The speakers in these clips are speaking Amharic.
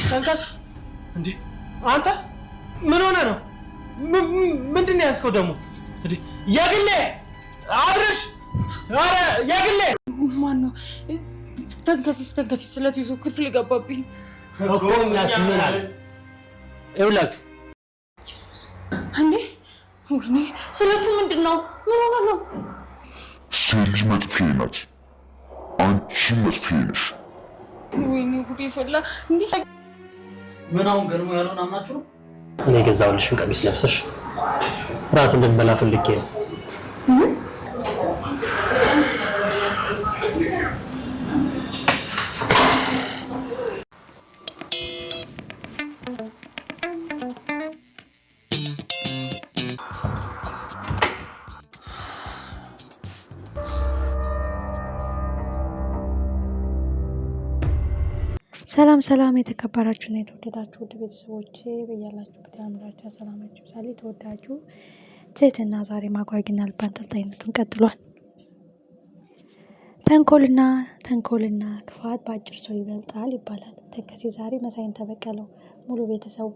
ተንከስ እንዴ አንተ ምን ሆነ ነው? ምንድን ነው ያስከው ደግሞ? እንዴ የግሌ አብርሽ፣ አረ የግሌ ማን ነው? ተንከስ ስለቱ ይዞ ክፍል ገባብኝ እኮ ያስመናል። ይኸውላችሁ እንዴ ወይኔ ስለቱ ምንድነው? ምን ሆነ ነው? ሴት ልጅ መጥፌ ናት። አንቺ መጥፌ ነሽ። ወይኔ ጉዴ ፈላ። እንዴ ምን አሁን ገርሞ ያለውን አምናችሁ ነው? እኔ የገዛሁልሽን ቀሚስ ለብሰሽ ራት እንድንበላ ፈልጌ ነው። ሰላም የተከበራችሁና የተወደዳችሁ ውድ ቤተሰቦቼ በያላችሁበት ያምራችሁ ሰላማችሁ ሳሊ ተወዳጁ ትህትና ዛሬ ማጓጊና ልብ አንጠልጣይነቱን ቀጥሏል። ተንኮልና ክፋት በአጭር ሰው ይበልጣል ይባላል። ተንከሲስ ዛሬ መሳይን ተበቀለው። ሙሉ ቤተሰቡ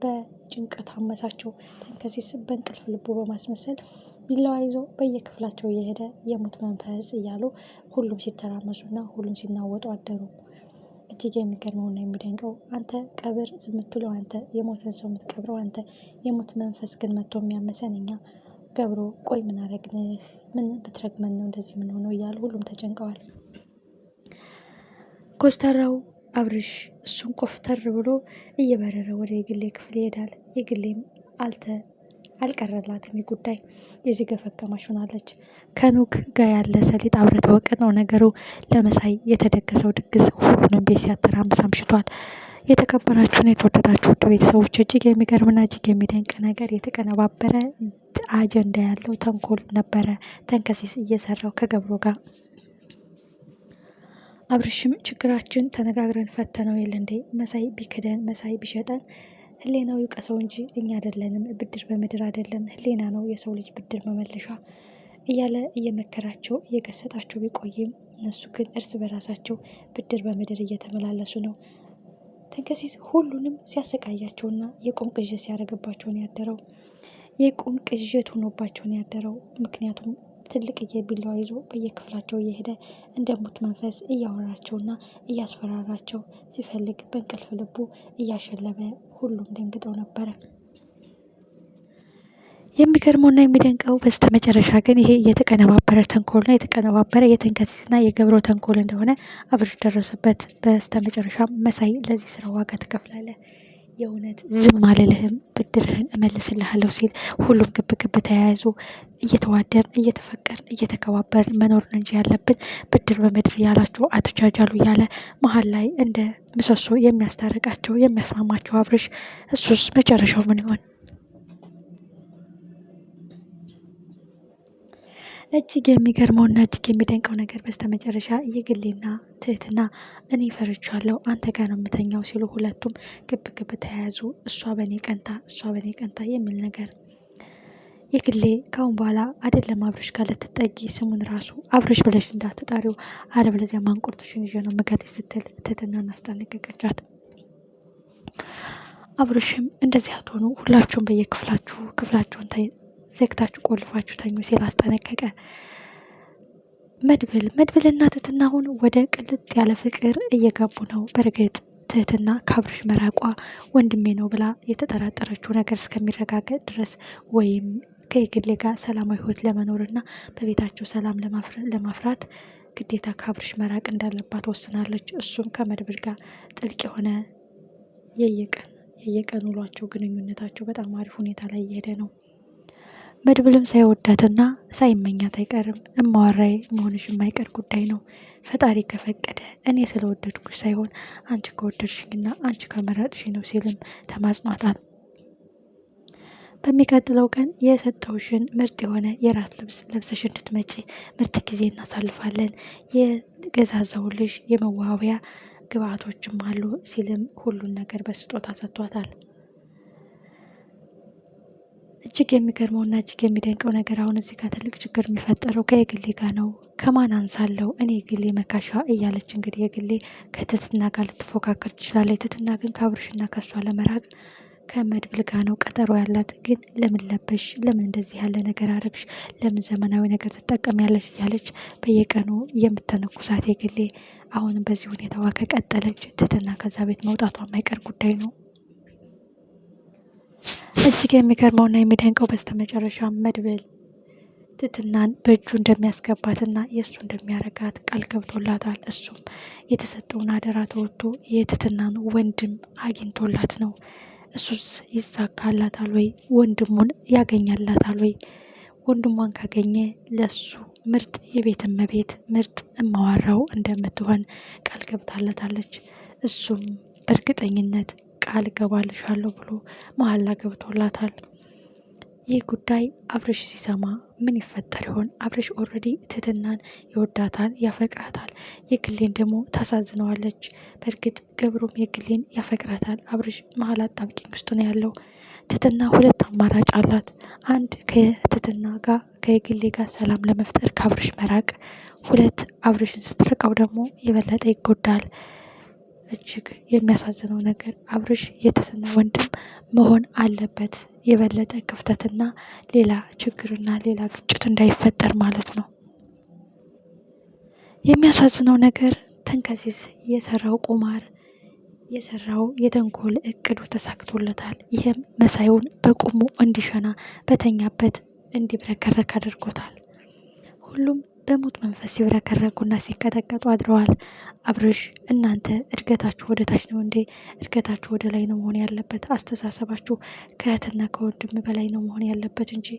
በጭንቀት አመሳቸው። ተንከሲስ በእንቅልፍ ልቡ በማስመሰል ቢላዋ ይዞ በየክፍላቸው እየሄደ የሙት መንፈስ እያሉ ሁሉም ሲተራመሱና ሁሉም ሲናወጡ አደሩ። እጅግ የሚገርመውና የሚደንቀው አንተ ቀብር የምትውለው አንተ፣ የሞተን ሰው የምትቀብረው አንተ፣ የሞት መንፈስ ግን መጥቶ የሚያመሰን እኛ። ገብሮ ቆይ ምን አረግንህ? ምን ብትረግመን ነው እንደዚህ ምን ሆነው እያሉ ሁሉም ተጨንቀዋል። ኮስተራው አብርሽ እሱን ኮፍተር ብሎ እየበረረ ወደ የግሌ ክፍል ይሄዳል። የግሌም አልቀረላትም ጉዳይ። የዚህ ገፈከማሽ ሆናለች። ከኑግ ጋር ያለ ሰሊጥ አብረ ተወቀጥ ነው ነገሩ። ለመሳይ የተደገሰው ድግስ ሁሉንም ቤት ሲያተራምስ አምሽቷል። የተከበራችሁን የተወደዳችሁ ውድ ቤተሰቦች እጅግ የሚገርምና እጅግ የሚደንቅ ነገር የተቀነባበረ አጀንዳ ያለው ተንኮል ነበረ ተንከሲስ እየሰራው ከገብሮ ጋር። አብርሽም ችግራችን ተነጋግረን ፈተነው የለ እንዴ? መሳይ ቢክደን መሳይ ቢሸጠን ህሌናው ይውቀሰው እንጂ እኛ አይደለንም። ብድር በምድር አይደለም ህሌና ነው የሰው ልጅ ብድር መመለሻ እያለ እየመከራቸው እየገሰጣቸው ቢቆይም እነሱ ግን እርስ በራሳቸው ብድር በምድር እየተመላለሱ ነው። ተንከሲስ ሁሉንም ሲያሰቃያቸውና የቁም ቅዥት ሲያደርግባቸውን ያደረው የቁም ቅዥት ሆኖባቸውን ያደረው ምክንያቱም ትልቅዬ ቢላዋ ይዞ በየክፍላቸው እየሄደ እንደሙት መንፈስ እያወራቸውና እያስፈራራቸው ሲፈልግ በእንቅልፍ ልቡ እያሸለበ ሁሉም ደንግጠው ነበረ። የሚገርመውና የሚደንቀው በስተመጨረሻ ግን ይሄ የተቀነባበረ ተንኮልና የተቀነባበረ የተንከሲስና የገብሮ ተንኮል እንደሆነ አብርሽ ደረሰበት። በስተመጨረሻ መሳይ ለዚህ ስራ ዋጋ ትከፍላለህ፣ የእውነት ዝም አልልህም፣ ብድርህን እመልስልሃለሁ ሲል ሁሉም ግብ ተያይዞ እየተዋደርን እየተፈቀርን እየተከባበርን መኖር እንጂ ያለብን ብድር በምድር ያላቸው አትጃጃሉ እያለ መሀል ላይ እንደ ምሰሶ የሚያስታርቃቸው የሚያስማማቸው አብርሽ እሱስ መጨረሻው ምን ይሆን? እጅግ የሚገርመውና እጅግ የሚደንቀው ነገር በስተመጨረሻ የግሌና ትህትና እኔ ፈርቻለሁ አንተ ጋር ነው የምተኛው ሲሉ ሁለቱም ግብ ተያያዙ። እሷ በእኔ ቀንታ የሚል ነገር። የግሌ ካሁን በኋላ አይደለም አብርሽ ጋር ልትጠጊ ስሙን ራሱ አብርሽ ብለሽ እንዳትጠሪው አለበለዚያ ማንቁርትሽን ይዤ ነው መገደል ስትል ትህትናን አስጠነቀቀቻት። አብርሽም እንደዚህ አትሆኑ፣ ሁላችሁም ክፍላችሁን ዘግታችሁ ቆልፋችሁ ተኙ ሲል አስጠነቀቀ። መድብልና ትህትና አሁን ወደ ቅልጥ ያለ ፍቅር እየገቡ ነው። በእርግጥ ትህትና ከአብርሽ መራቋ ወንድሜ ነው ብላ የተጠራጠረችው ነገር እስከሚረጋገጥ ድረስ ወይም ከየግሌ ጋር ሰላማዊ ሕይወት ለመኖርና በቤታቸው ሰላም ለማፍራት ግዴታ ከአብርሽ መራቅ እንዳለባት ወስናለች። እሱም ከመድብል ጋር ጥልቅ የሆነ የየቀን ውሏቸው ግንኙነታቸው በጣም አሪፍ ሁኔታ ላይ እየሄደ ነው። መድብልም ሳይወዳትና ሳይመኛት አይቀርም። እማዋራይ መሆንሽ የማይቀር ጉዳይ ነው። ፈጣሪ ከፈቀደ እኔ ስለወደድኩሽ ሳይሆን አንቺ ከወደድሽኝና አንቺ ከመረጥሽ ነው ሲልም ተማጽኗታል። በሚቀጥለው ቀን የሰጠውሽን ምርጥ የሆነ የራት ልብስ ለብሰሽ እንድትመጪ ምርጥ ጊዜ እናሳልፋለን፣ የገዛዛውልሽ የመዋቢያ ግብአቶችም አሉ ሲልም ሁሉን ነገር በስጦታ ሰጥቷታል። እጅግ የሚገርመውና እጅግ የሚደንቀው ነገር አሁን እዚህ ጋር ትልቅ ችግር የሚፈጠረው ከየግሌ ጋር ነው። ከማን አንሳለው እኔ የግሌ መካሻ እያለች እንግዲህ የግሌ ከትትና ጋር ልትፎካከር ትችላለች። ትትና ግን ከአብርሽና ከሷ ለመራቅ ከመድብል ጋር ነው ቀጠሮ ያላት። ግን ለምን ለበሽ፣ ለምን እንደዚህ ያለ ነገር አረግሽ፣ ለምን ዘመናዊ ነገር ትጠቀሚያለሽ እያለች በየቀኑ የምትተነኩሳት የግሌ አሁንም በዚህ ሁኔታዋ ከቀጠለች ትትና ከዛ ቤት መውጣቷ የማይቀር ጉዳይ ነው። እጅግ የሚገርመውና የሚደንቀው በስተመጨረሻ መድብል ትትናን በእጁ እንደሚያስገባትና የእሱ እንደሚያረጋት ቃል ገብቶላታል። እሱም የተሰጠውን አደራ ተወጥቶ የትትናን ወንድም አግኝቶላት ነው። እሱስ ይሳካላታል ወይ? ወንድሙን ያገኛላታል ወይ? ወንድሟን ካገኘ ለሱ ምርጥ የቤት እመቤት ምርጥ እማዋራው እንደምትሆን ቃል ገብታለታለች። እሱም በእርግጠኝነት ቃል ገባልሻለሁ ብሎ መሀላ ገብቶላታል። ይህ ጉዳይ አብርሽ ሲሰማ ምን ይፈጠር ይሆን? አብርሽ ኦልሬዲ ትትናን ይወዳታል፣ ያፈቅራታል። የግሌን ደግሞ ታሳዝነዋለች። በእርግጥ ገብሩም የግሌን ያፈቅራታል። አብርሽ መሀል አጣብቂኝ ውስጥ ነው ያለው። ትትና ሁለት አማራጭ አላት። አንድ ከትትና ጋር ከየግሌ ጋር ሰላም ለመፍጠር ከአብርሽ መራቅ፣ ሁለት አብርሽን ስትርቀው ደግሞ የበለጠ ይጎዳል። እጅግ የሚያሳዝነው ነገር አብርሽ የትትና ወንድም መሆን አለበት። የበለጠ ክፍተትና ሌላ ችግርና ሌላ ግጭት እንዳይፈጠር ማለት ነው። የሚያሳዝነው ነገር ተንከሲስ የሰራው ቁማር የሰራው የተንኮል እቅዱ ተሳክቶለታል። ይህም መሳዩን በቁሙ እንዲሸና በተኛበት እንዲብረከረክ አድርጎታል። ሁሉም በሞት መንፈስ ሲብረከረኩና ሲቀጠቀጡ አድረዋል። አብርሽ እናንተ እድገታችሁ ወደ ታች ነው እንዴ? እድገታችሁ ወደ ላይ ነው መሆን ያለበት። አስተሳሰባችሁ ከእህትና ከወንድም በላይ ነው መሆን ያለበት እንጂ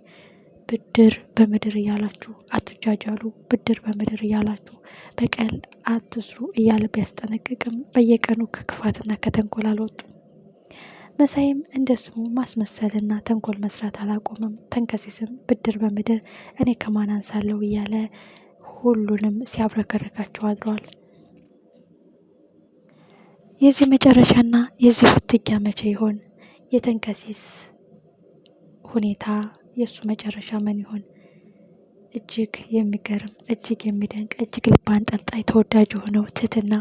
ብድር በምድር እያላችሁ አትጃጃሉ፣ ብድር በምድር እያላችሁ በቀል አትስሩ እያለ ቢያስጠነቅቅም በየቀኑ ከክፋትና ከተንኮል አልወጡም። መሳይም እንደ ስሙ ማስመሰልና ተንኮል መስራት አላቆምም። ተንከሲስም ብድር በምድር እኔ ከማን አንሳለሁ እያለ ሁሉንም ሲያብረከርካቸው አድሯል። የዚህ መጨረሻና የዚህ ፍትጊያ መቼ ይሆን? የተንከሲስ ሁኔታ የእሱ መጨረሻ ምን ይሆን? እጅግ የሚገርም እጅግ የሚደንቅ እጅግ ልብ አንጠልጣይ ተወዳጅ የሆነው ትህትና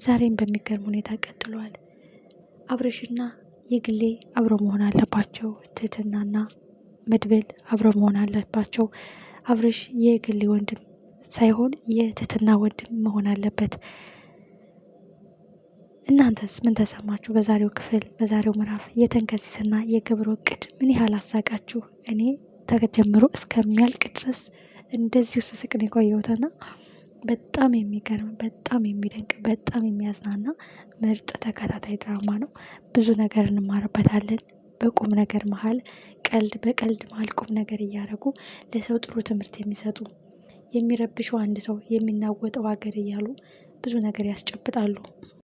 ዛሬም በሚገርም ሁኔታ ቀጥሏል። አብርሽና የግሌ አብረው መሆን አለባቸው። ትህትናና መድብል አብረው መሆን አለባቸው። አብርሽ የግሌ ወንድም ሳይሆን የትህትና ወንድም መሆን አለበት። እናንተስ ምን ተሰማችሁ? በዛሬው ክፍል በዛሬው ምዕራፍ የተንከሲስና የገብሩ እቅድ ምን ያህል አሳቃችሁ? እኔ ተጀምሮ እስከሚያልቅ ድረስ እንደዚሁ ስስቅ ነው የቆየሁትና በጣም የሚገርም በጣም የሚደንቅ በጣም የሚያዝናና ምርጥ ተከታታይ ድራማ ነው። ብዙ ነገር እንማርበታለን። በቁም ነገር መሀል ቀልድ፣ በቀልድ መሀል ቁም ነገር እያደረጉ ለሰው ጥሩ ትምህርት የሚሰጡ የሚረብሸው አንድ ሰው የሚናወጠው ሀገር እያሉ ብዙ ነገር ያስጨብጣሉ።